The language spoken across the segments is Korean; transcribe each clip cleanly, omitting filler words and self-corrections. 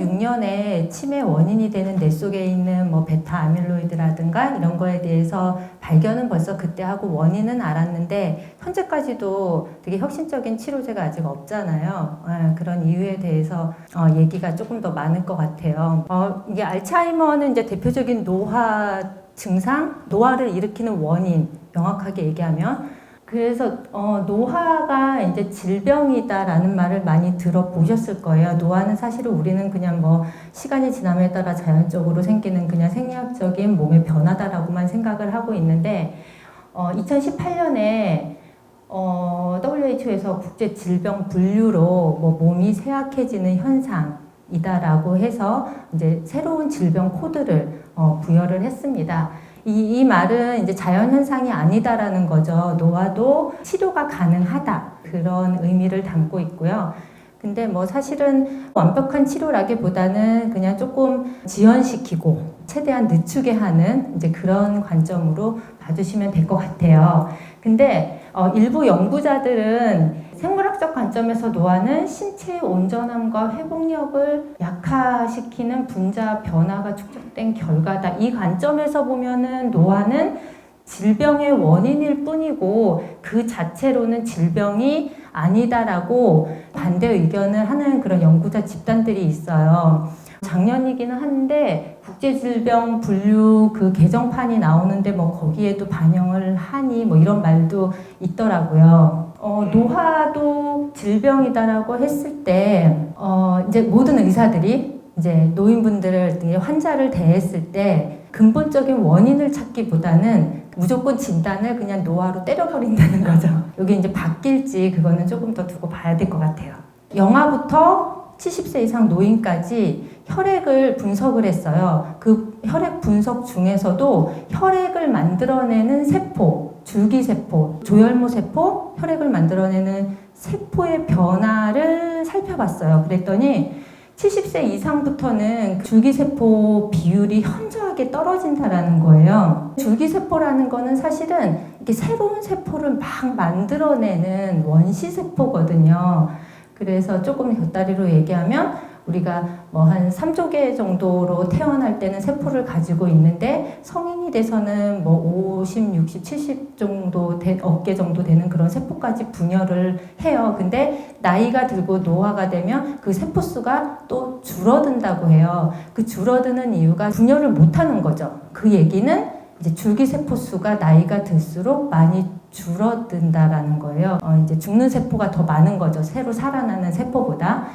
2006년에 치매 원인이 되는 뇌 속에 있는 뭐 베타 아밀로이드라든가 이런 거에 대해서 발견은 벌써 그때 하고 원인은 알았는데 현재까지도 되게 혁신적인 치료제가 아직 없잖아요. 그런 이유에 대해서 얘기가 조금 더 많을 것 같아요. 이게 알츠하이머는 이제 대표적인 노화 증상, 노화를 일으키는 원인 명확하게 얘기하면 그래서 노화가 이제 질병이다라는 말을 많이 들어보셨을 거예요. 노화는 사실은 우리는 그냥 뭐 시간이 지남에 따라 자연적으로 생기는 그냥 생리학적인 몸의 변화다라고만 생각을 하고 있는데 2018년에 WHO에서 국제 질병 분류로 뭐 몸이 쇠약해지는 현상이다라고 해서 이제 새로운 질병 코드를 부여를 했습니다. 이 말은 이제 자연현상이 아니다라는 거죠. 노화도 치료가 가능하다. 그런 의미를 담고 있고요. 근데 뭐 사실은 완벽한 치료라기보다는 그냥 조금 지연시키고 최대한 늦추게 하는 이제 그런 관점으로 봐주시면 될 것 같아요. 근데 일부 연구자들은 생물학적 관점에서 노화는 신체의 온전함과 회복력을 약화시키는 분자 변화가 축적된 결과다. 이 관점에서 보면은 노화는 질병의 원인일 뿐이고 그 자체로는 질병이 아니다라고 반대 의견을 하는 그런 연구자 집단들이 있어요. 작년이기는 한데 국제질병 분류 그 개정판이 나오는데 뭐 거기에도 반영을 하니 뭐 이런 말도 있더라고요. 노화도 질병이다라고 했을 때 이제 모든 의사들이 이제 노인분들을 환자를 대했을 때 근본적인 원인을 찾기보다는 무조건 진단을 그냥 노화로 때려버린다는 거죠. 여기 이제 바뀔지 그거는 조금 더 두고 봐야 될 것 같아요. 영아부터 70세 이상 노인까지 혈액을 분석을 했어요. 그 혈액 분석 중에서도 혈액을 만들어내는 세포, 줄기세포, 조혈모세포, 혈액을 만들어내는 세포의 변화를 살펴봤어요. 그랬더니 70세 이상부터는 줄기세포 비율이 현저하게 떨어진다라는 거예요. 줄기세포라는 거는 사실은 이렇게 새로운 세포를 막 만들어내는 원시세포거든요. 그래서 조금 곁다리로 얘기하면 우리가 뭐 한 3조 개 정도로 태어날 때는 세포를 가지고 있는데 성인이 돼서는 뭐 50, 60, 70 정도 어깨 정도 되는 그런 세포까지 분열을 해요. 근데 나이가 들고 노화가 되면 그 세포 수가 또 줄어든다고 해요. 그 줄어드는 이유가 분열을 못 하는 거죠. 그 얘기는 이제 줄기세포 수가 나이가 들수록 많이 줄어든다라는 거예요. 이제 죽는 세포가 더 많은 거죠. 새로 살아나는 세포보다.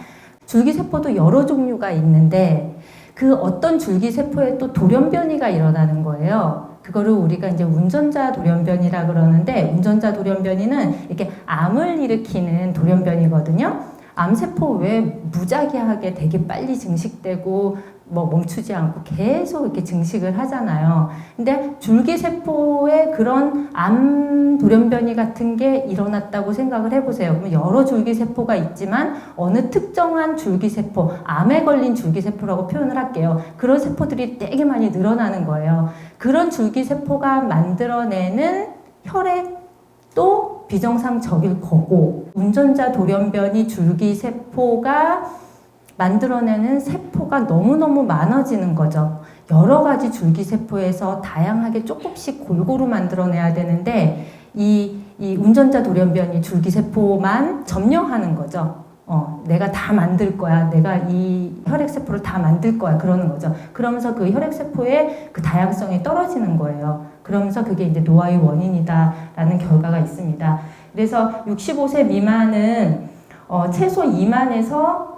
줄기세포도 여러 종류가 있는데 그 어떤 줄기세포에 또 돌연변이가 일어나는 거예요. 그거를 우리가 이제 운전자 돌연변이라 그러는데 운전자 돌연변이는 이렇게 암을 일으키는 돌연변이거든요. 암세포 왜 무작위하게 되게 빨리 증식되고 뭐 멈추지 않고 계속 이렇게 증식을 하잖아요. 근데 줄기세포에 그런 암 돌연변이 같은 게 일어났다고 생각을 해보세요. 그러면 여러 줄기세포가 있지만 어느 특정한 줄기세포, 암에 걸린 줄기세포라고 표현을 할게요. 그런 세포들이 되게 많이 늘어나는 거예요. 그런 줄기세포가 만들어내는 혈액도 비정상적일 거고 운전자 돌연변이 줄기세포가 만들어내는 세포가 너무너무 많아지는 거죠. 여러 가지 줄기세포에서 다양하게 조금씩 골고루 만들어내야 되는데 이 운전자 돌연변이 줄기세포만 점령하는 거죠. 내가 다 만들 거야. 내가 이 혈액세포를 다 만들 거야. 그러는 거죠. 그러면서 그 혈액세포의 그 다양성이 떨어지는 거예요. 그러면서 그게 이제 노화의 원인이다라는 결과가 있습니다. 그래서 65세 미만은 최소 2만에서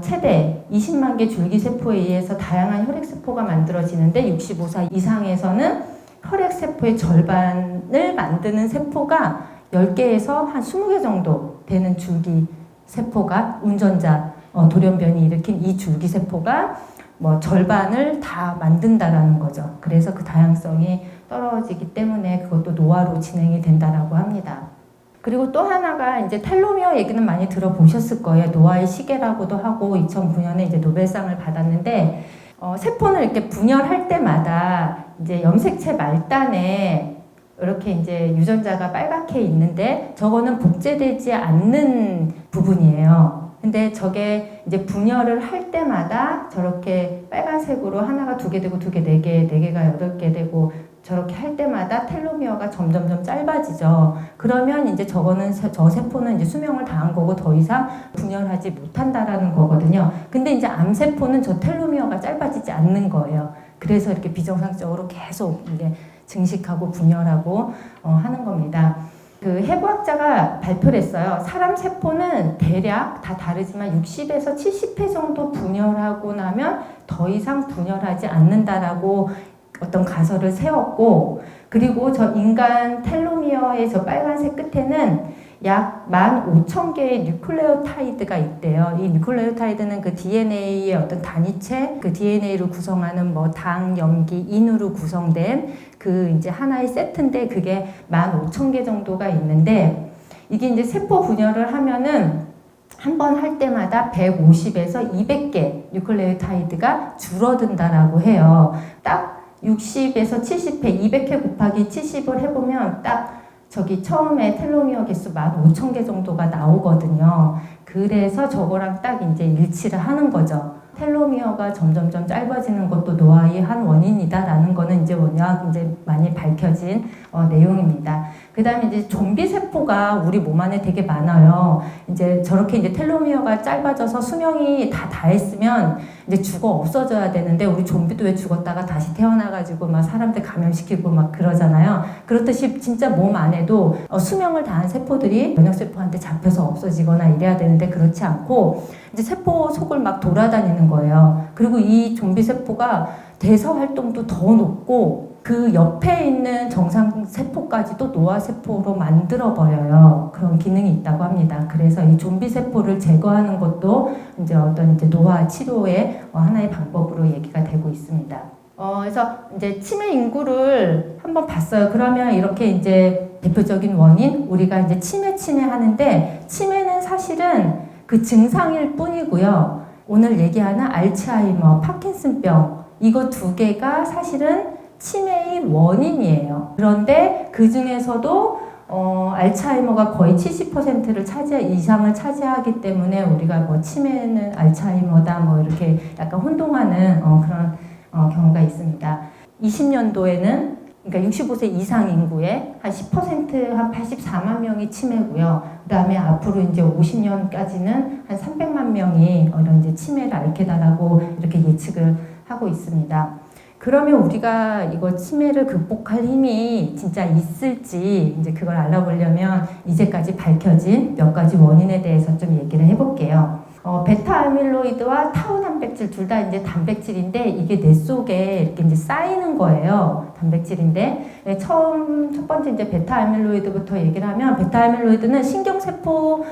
최대 20만 개 줄기세포에 의해서 다양한 혈액세포가 만들어지는데 65세 이상에서는 혈액세포의 절반을 만드는 세포가 10개에서 한 20개 정도 되는 줄기세포가 운전자 돌연변이 일으킨 이 줄기세포가 뭐 절반을 다 만든다라는 거죠. 그래서 그 다양성이 떨어지기 때문에 그것도 노화로 진행이 된다라고 합니다. 그리고 또 하나가 이제 텔로미어 얘기는 많이 들어보셨을 거예요. 노화의 시계라고도 하고 2009년에 이제 노벨상을 받았는데 세포는 이렇게 분열할 때마다 이제 염색체 말단에 이렇게 이제 유전자가 빨갛게 있는데 저거는 복제되지 않는 부분이에요. 근데 저게 이제 분열을 할 때마다 저렇게 빨간색으로 하나가 2개 되고 2개, 4개, 4개가 8개 되고 저렇게 할 때마다 텔로미어가 점점점 짧아지죠. 그러면 이제 저 세포는 이제 수명을 다한 거고 더 이상 분열하지 못한다라는 거거든요. 근데 이제 암세포는 저 텔로미어가 짧아지지 않는 거예요. 그래서 이렇게 비정상적으로 계속 이제 증식하고 분열하고 하는 겁니다. 그 해부학자가 발표를 했어요. 사람 세포는 대략 다 다르지만 60에서 70회 정도 분열하고 나면 더 이상 분열하지 않는다라고 어떤 가설을 세웠고, 그리고 저 인간 텔로미어의 저 빨간색 끝에는 약 15,000개의 뉴클레오타이드가 있대요. 이 뉴클레오타이드는 그 DNA의 어떤 단위체, 그 DNA를 구성하는 뭐 당, 염기, 인으로 구성된 그 이제 하나의 세트인데 그게 15,000개 정도가 있는데, 이게 이제 세포 분열을 하면은 한 번 할 때마다 150에서 200개 뉴클레오타이드가 줄어든다라고 해요. 딱 60에서 70회, 200회 곱하기 70을 해보면 딱 저기 처음에 텔로미어 개수 15,000개 정도가 나오거든요. 그래서 저거랑 딱 이제 일치를 하는 거죠. 텔로미어가 점점점 짧아지는 것도 노화의 한 원인이다라는 거는 이제 워낙 이제 많이 밝혀진 내용입니다. 그 다음에 이제 좀비 세포가 우리 몸 안에 되게 많아요. 이제 저렇게 이제 텔로미어가 짧아져서 수명이 다 다했으면 이제 죽어 없어져야 되는데, 우리 좀비도 왜 죽었다가 다시 태어나가지고 막 사람들 감염시키고 막 그러잖아요. 그렇듯이 진짜 몸 안에도 수명을 다한 세포들이 면역세포한테 잡혀서 없어지거나 이래야 되는데 그렇지 않고 이제 세포 속을 막 돌아다니는 거예요. 그리고 이 좀비 세포가 대사 활동도 더 높고 그 옆에 있는 정상 세포까지도 노화 세포로 만들어 버려요. 그런 기능이 있다고 합니다. 그래서 이 좀비 세포를 제거하는 것도 이제 어떤 이제 노화 치료의 하나의 방법으로 얘기가 되고 있습니다. 그래서 이제 치매 인구를 한번 봤어요. 그러면 이렇게 이제 대표적인 원인, 우리가 이제 치매 하는데, 치매는 사실은 그 증상일 뿐이고요. 오늘 얘기하는 알츠하이머, 파킨슨병, 이거 2개가 사실은 치매의 원인이에요. 그런데 그 중에서도 알츠하이머가 거의 70%를 이상을 차지하기 때문에 우리가 뭐 치매는 알츠하이머다 뭐 이렇게 약간 혼동하는 그런 경우가 있습니다. 20년도에는 그러니까 65세 이상 인구의 한 10%, 한 84만 명이 치매고요. 그 다음에 앞으로 이제 50년까지는 한 300만 명이 이런 이제 치매를 앓게 되라고 이렇게 예측을 하고 있습니다. 그러면 우리가 이거 치매를 극복할 힘이 진짜 있을지 이제 그걸 알아보려면 이제까지 밝혀진 몇 가지 원인에 대해서 좀 얘기를 해볼게요. 베타 아밀로이드와 타우 단백질 둘 다 이제 단백질인데 이게 뇌 속에 이렇게 이제 쌓이는 거예요. 단백질인데 첫 번째 이제 베타 아밀로이드부터 얘기를 하면, 베타 아밀로이드는 신경세포에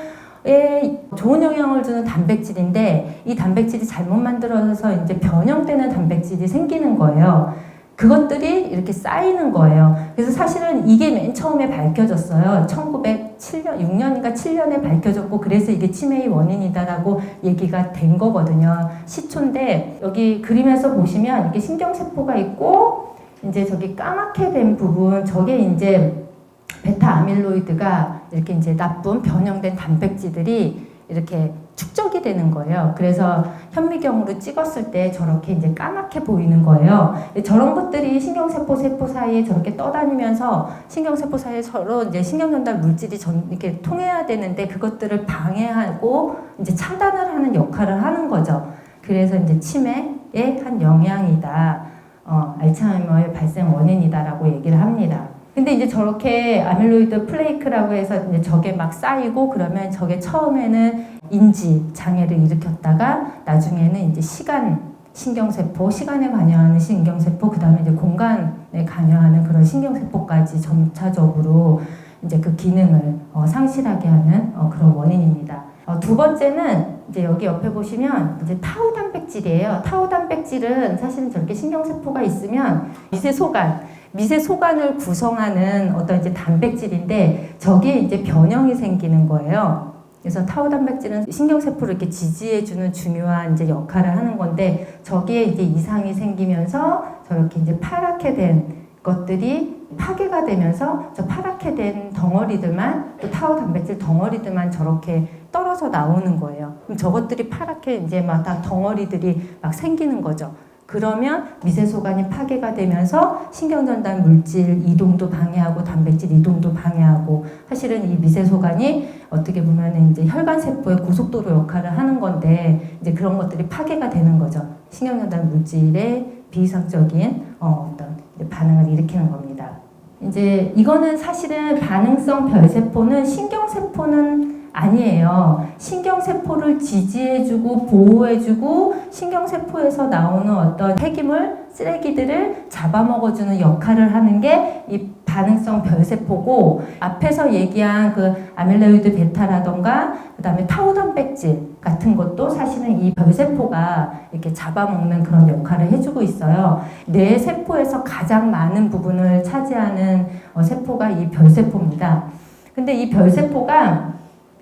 좋은 영향을 주는 단백질인데 이 단백질이 잘못 만들어져서 이제 변형되는 단백질이 생기는 거예요. 그것들이 이렇게 쌓이는 거예요. 그래서 사실은 이게 맨 처음에 밝혀졌어요. 1907년, 6년인가 7년에 밝혀졌고, 그래서 이게 치매의 원인이다라고 얘기가 된 거거든요. 시초인데, 여기 그림에서 보시면 이게 신경세포가 있고, 이제 저기 까맣게 된 부분, 저게 이제 베타 아밀로이드가 이렇게 이제 나쁜 변형된 단백질들이 이렇게 축적이 되는 거예요. 그래서 현미경으로 찍었을 때 저렇게 이제 까맣게 보이는 거예요. 저런 것들이 세포 사이에 저렇게 떠다니면서 신경세포 사이에 서로 이제 신경전달 물질이 이렇게 통해야 되는데 그것들을 방해하고 이제 차단을 하는 역할을 하는 거죠. 그래서 이제 치매의 한 영향이다. 알츠하이머의 발생 원인이다라고 얘기를 합니다. 근데 이제 저렇게 아밀로이드 플레이크라고 해서 이제 저게 막 쌓이고 그러면 저게 처음에는 인지 장애를 일으켰다가 나중에는 이제 신경세포, 시간에 관여하는 신경세포, 그 다음에 이제 공간에 관여하는 그런 신경세포까지 점차적으로 이제 그 기능을 상실하게 하는 그런 원인입니다. 두 번째는 이제 여기 옆에 보시면 이제 타우 단백질이에요. 타우 단백질은 사실은 저렇게 신경세포가 있으면 미세 소관을 구성하는 어떤 이제 단백질인데 저기에 이제 변형이 생기는 거예요. 그래서 타우 단백질은 신경세포를 이렇게 지지해주는 중요한 이제 역할을 하는 건데 저기에 이제 이상이 생기면서 저렇게 이제 파랗게 된 것들이 파괴가 되면서 저 파랗게 된 덩어리들만, 또 타우 단백질 덩어리들만 저렇게 떨어져 나오는 거예요. 그럼 저것들이 파랗게 이제 막 다 덩어리들이 막 생기는 거죠. 그러면 미세소관이 파괴가 되면서 신경전달 물질 이동도 방해하고 단백질 이동도 방해하고, 사실은 이 미세소관이 어떻게 보면 이제 혈관세포의 고속도로 역할을 하는 건데, 이제 그런 것들이 파괴가 되는 거죠. 신경전달 물질의 비이상적인 어떤 반응을 일으키는 겁니다. 이제 이거는 사실은 반응성 별세포는 신경세포는 아니에요. 신경세포를 지지해주고 보호해주고 신경세포에서 나오는 어떤 폐기물, 쓰레기들을 잡아먹어주는 역할을 하는 게 이 반응성 별세포고, 앞에서 얘기한 그 아밀로이드 베타라던가 그 다음에 타우 단백질 같은 것도 사실은 이 별세포가 이렇게 잡아먹는 그런 역할을 해주고 있어요. 뇌 세포에서 가장 많은 부분을 차지하는 세포가 이 별세포입니다. 근데 이 별세포가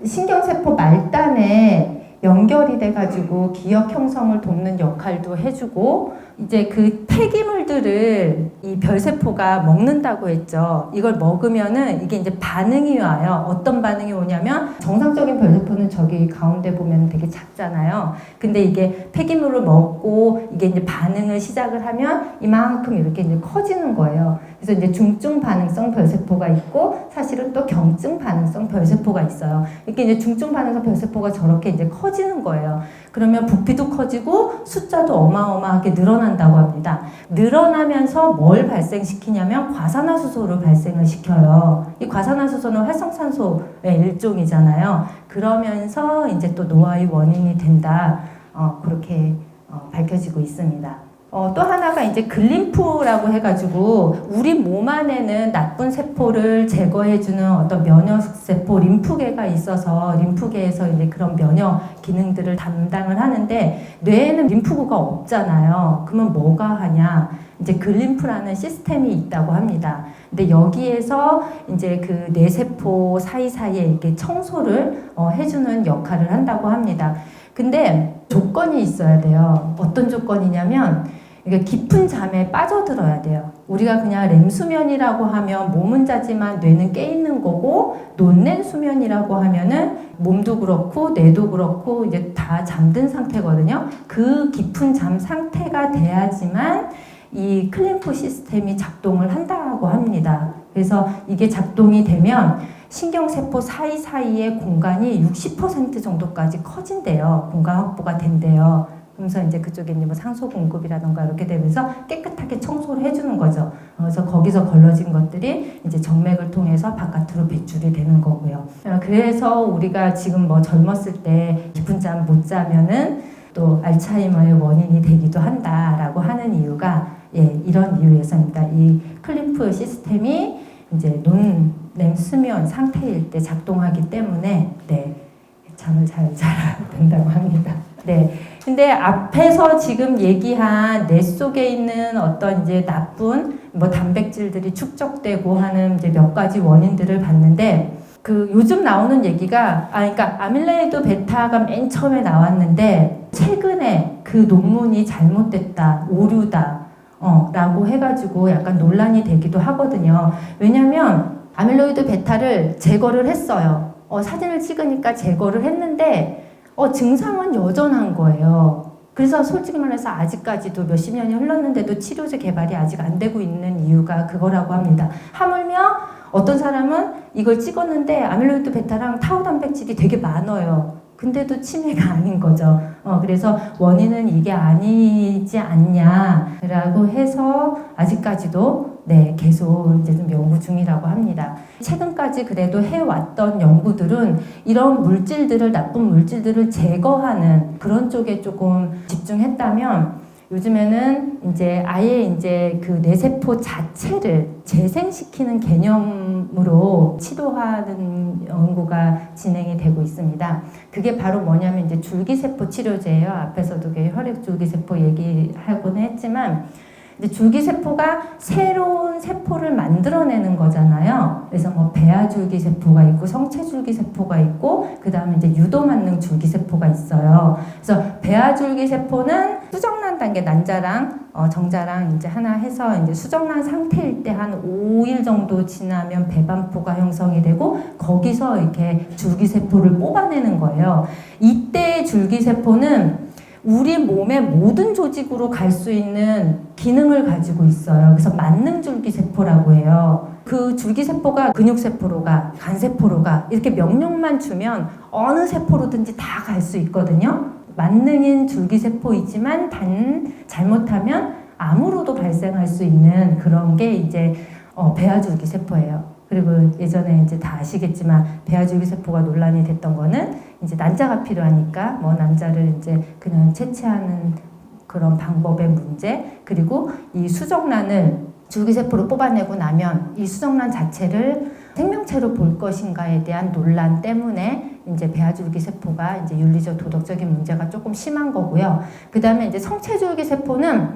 신경세포 말단에 연결이 돼가지고 기억 형성을 돕는 역할도 해주고, 이제 그 폐기물들을 이 별세포가 먹는다고 했죠. 이걸 먹으면은 이게 이제 반응이 와요. 어떤 반응이 오냐면, 정상적인 별세포는 저기 가운데 보면 되게 작잖아요. 근데 이게 폐기물을 먹고 이게 이제 반응을 시작을 하면 이만큼 이렇게 이제 커지는 거예요. 그래서 이제 중증 반응성 별세포가 있고, 사실은 또 경증 반응성 별세포가 있어요. 이렇게 이제 중증 반응성 별세포가 저렇게 이제 커지는 거예요. 그러면 부피도 커지고 숫자도 어마어마하게 늘어난다고 합니다. 늘어나면서 뭘 발생시키냐면 과산화수소를 발생을 시켜요. 이 과산화수소는 활성산소의 일종이잖아요. 그러면서 이제 또 노화의 원인이 된다. 그렇게 밝혀지고 있습니다. 또 하나가 이제 글림프라고 해가지고, 우리 몸 안에는 나쁜 세포를 제거해주는 어떤 면역세포 림프계가 있어서 림프계에서 이제 그런 면역 기능들을 담당을 하는데, 뇌에는 림프구가 없잖아요. 그러면 뭐가 하냐? 이제 글림프라는 시스템이 있다고 합니다. 근데 여기에서 이제 그 뇌세포 사이사이에 이렇게 청소를 해주는 역할을 한다고 합니다. 근데 조건이 있어야 돼요. 어떤 조건이냐면, 이게 깊은 잠에 빠져들어야 돼요. 우리가 그냥 렘수면이라고 하면 몸은 자지만 뇌는 깨 있는 거고, 논낸 수면이라고 하면은 몸도 그렇고 뇌도 그렇고 이제 다 잠든 상태거든요. 그 깊은 잠 상태가 돼야지만 이 클림프 시스템이 작동을 한다고 합니다. 그래서 이게 작동이 되면 신경세포 사이사이의 공간이 60% 정도까지 커진대요. 공간 확보가 된대요. 그러면서 이제 그쪽에 뭐 상소 공급이라던가 이렇게 되면서 깨끗하게 청소를 해주는 거죠. 그래서 거기서 걸러진 것들이 이제 정맥을 통해서 바깥으로 배출이 되는 거고요. 그래서 우리가 지금 뭐 젊었을 때 깊은 잠 못 자면은 또 알츠하이머의 원인이 되기도 한다라고 하는 이유가 이런 이유에서입니다. 이 클림프 시스템이 이제 논렘 수면 상태일 때 작동하기 때문에 잠을 잘 자야 된다고 합니다. 근데 앞에서 지금 얘기한 뇌 속에 있는 어떤 이제 나쁜 뭐 단백질들이 축적되고 하는 이제 몇 가지 원인들을 봤는데, 그 요즘 나오는 얘기가 그러니까 아밀로이드 베타가 맨 처음에 나왔는데 최근에 그 논문이 잘못됐다, 오류다 라고 해가지고 약간 논란이 되기도 하거든요. 왜냐면 아밀로이드 베타를 제거를 했어요. 사진을 찍으니까 제거를 했는데 증상은 여전한 거예요. 그래서 솔직히 말해서 아직까지도 몇십 년이 흘렀는데도 치료제 개발이 아직 안 되고 있는 이유가 그거라고 합니다. 하물며 어떤 사람은 이걸 찍었는데 아밀로이드 베타랑 타우 단백질이 되게 많아요. 근데도 치매가 아닌 거죠. 그래서 원인은 이게 아니지 않냐라고 해서 아직까지도 계속 이제 좀 연구 중이라고 합니다. 최근까지 그래도 해왔던 연구들은 이런 물질들을, 나쁜 물질들을 제거하는 그런 쪽에 조금 집중했다면, 요즘에는 이제 아예 이제 그 뇌세포 자체를 재생시키는 개념으로 치료하는 연구가 진행이 되고 있습니다. 그게 바로 뭐냐면 이제 줄기세포 치료제예요. 앞에서도 혈액줄기세포 얘기하곤 했지만, 이제 줄기세포가 새로운 세포를 만들어내는 거잖아요. 그래서 뭐 배아줄기세포가 있고 성체줄기세포가 있고 그 다음에 이제 유도만능 줄기세포가 있어요. 그래서 배아줄기세포는 수정란 단계 난자랑 정자랑 이제 하나 해서 이제 수정란 상태일 때 한 5일 정도 지나면 배반포가 형성이 되고 거기서 이렇게 줄기세포를 뽑아내는 거예요. 이때 줄기세포는 우리 몸의 모든 조직으로 갈 수 있는 기능을 가지고 있어요. 그래서 만능줄기세포라고 해요. 그 줄기세포가 근육세포로 가, 간세포로 가 이렇게 명령만 주면 어느 세포로든지 다 갈 수 있거든요. 만능인 줄기세포이지만 단 잘못하면 암으로도 발생할 수 있는 그런 게 이제 배아줄기세포예요. 그리고 예전에 이제 다 아시겠지만 배아줄기세포가 논란이 됐던 거는 이제 난자가 필요하니까 뭐 난자를 이제 그냥 채취하는 그런 방법의 문제, 그리고 이 수정란을 줄기세포로 뽑아내고 나면 이 수정란 자체를 생명체로 볼 것인가에 대한 논란 때문에 이제 배아줄기세포가 이제 윤리적 도덕적인 문제가 조금 심한 거고요. 그 다음에 이제 성체줄기세포는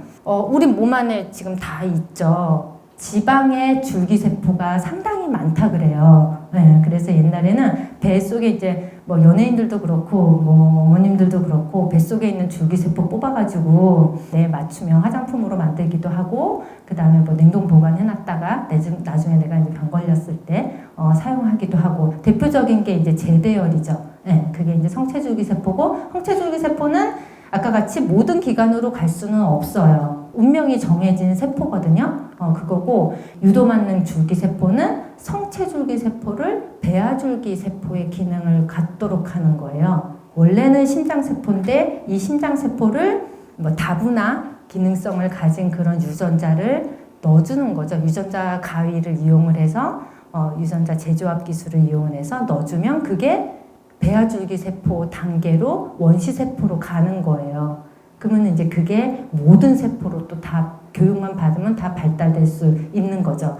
우리 몸 안에 지금 다 있죠. 지방의 줄기세포가 상당히 많다 그래요. 네, 그래서 옛날에는 뱃속에 이제 뭐 연예인들도 그렇고 뭐 어머님들도 그렇고 뱃속에 있는 줄기세포 뽑아가지고 내 맞춤형 화장품으로 만들기도 하고 그 다음에 뭐 냉동 보관해놨다가 나중에 내가 이제 병 걸렸을 때 사용하기도 하고 대표적인 게 이제 제대열이죠. 네, 그게 이제 성체줄기세포고 성체줄기세포는 아까 같이 모든 기관으로 갈 수는 없어요. 운명이 정해진 세포거든요. 그거고 유도만능 줄기세포는 성체줄기세포를 배아줄기세포의 기능을 갖도록 하는 거예요. 원래는 심장세포인데 이 심장세포를 뭐 다부나 기능성을 가진 그런 유전자를 넣어주는 거죠. 유전자 가위를 이용을 해서 유전자 재조합 기술을 이용해서 넣어주면 그게 배아줄기세포 단계로 원시세포로 가는 거예요. 그러면 이제 그게 모든 세포로 또 다 교육만 받으면 다 발달될 수 있는 거죠.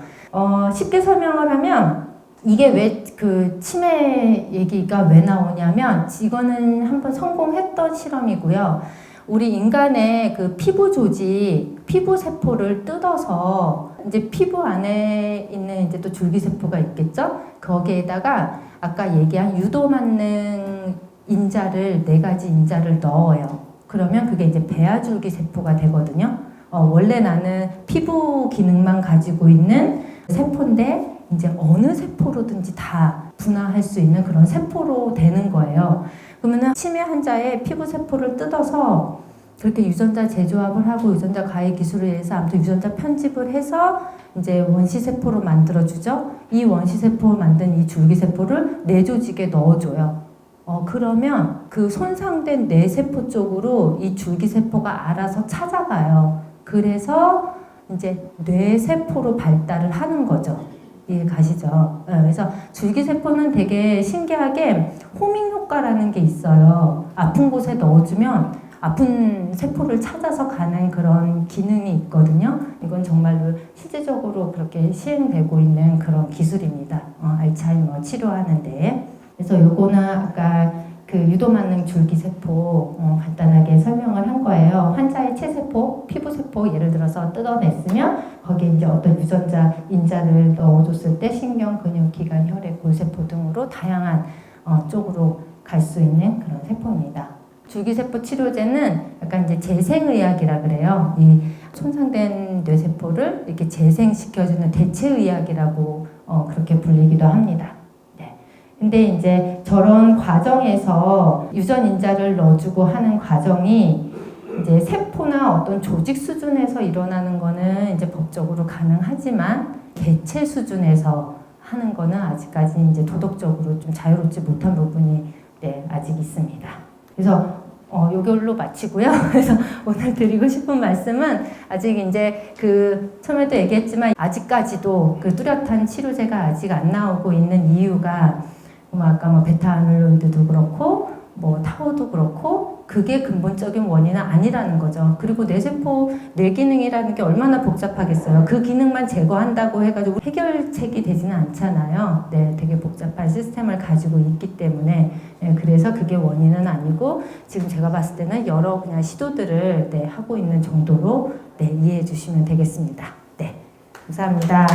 쉽게 설명을 하면 이게 왜 그 치매 얘기가 왜 나오냐면 이거는 한번 성공했던 실험이고요. 우리 인간의 그 피부 조직, 피부 세포를 뜯어서 이제 피부 안에 있는 이제 또 줄기세포가 있겠죠? 거기에다가 아까 얘기한 유도만능 인자를 4가지 인자를 넣어요. 그러면 그게 이제 배아줄기세포가 되거든요. 원래 나는 피부 기능만 가지고 있는 세포인데 이제 어느 세포로든지 다 분화할 수 있는 그런 세포로 되는 거예요. 그러면은 치매 환자의 피부 세포를 뜯어서 그렇게 유전자 재조합을 하고 유전자 가위 기술을 해서 아무튼 유전자 편집을 해서 이제 원시세포로 만들어주죠. 이 원시세포를 만든 이 줄기세포를 뇌 조직에 넣어줘요. 그러면 그 손상된 뇌세포 쪽으로 이 줄기세포가 알아서 찾아가요. 그래서 이제 뇌세포로 발달을 하는 거죠. 이해 가시죠? 그래서 줄기세포는 되게 신기하게 호밍 효과라는 게 있어요. 아픈 곳에 넣어주면 아픈 세포를 찾아서 가는 그런 기능이 있거든요. 이건 정말로 실질적으로 그렇게 시행되고 있는 그런 기술입니다. 알츠하이머 치료하는데. 그래서 요거는 아까 그 유도만능 줄기세포 간단하게 설명을 한 거예요. 환자의 체세포, 피부세포 예를 들어서 뜯어냈으면 거기에 이제 어떤 유전자 인자를 넣어줬을 때 신경, 근육, 기관, 혈액, 골세포 등으로 다양한 쪽으로 갈 수 있는 그런 세포입니다. 줄기세포 치료제는 약간 이제 재생의학이라 그래요. 이 손상된 뇌세포를 이렇게 재생시켜주는 대체의학이라고 그렇게 불리기도 합니다. 근데 이제 저런 과정에서 유전인자를 넣어주고 하는 과정이 이제 세포나 어떤 조직 수준에서 일어나는 거는 이제 법적으로 가능하지만 개체 수준에서 하는 거는 아직까지 이제 도덕적으로 좀 자유롭지 못한 부분이 아직 있습니다. 그래서 요걸로 마치고요. 그래서 오늘 드리고 싶은 말씀은 아직 이제 그 처음에도 얘기했지만 아직까지도 그 뚜렷한 치료제가 아직 안 나오고 있는 이유가 아까 뭐 베타아밀로이드도 그렇고 뭐 타우도 그렇고 그게 근본적인 원인은 아니라는 거죠. 그리고 뇌세포 뇌기능이라는 게 얼마나 복잡하겠어요. 그 기능만 제거한다고 해가지고 해결책이 되지는 않잖아요. 네, 되게 복잡한 시스템을 가지고 있기 때문에 그래서 그게 원인은 아니고 지금 제가 봤을 때는 여러 그냥 시도들을 하고 있는 정도로 이해해 주시면 되겠습니다. 네, 감사합니다.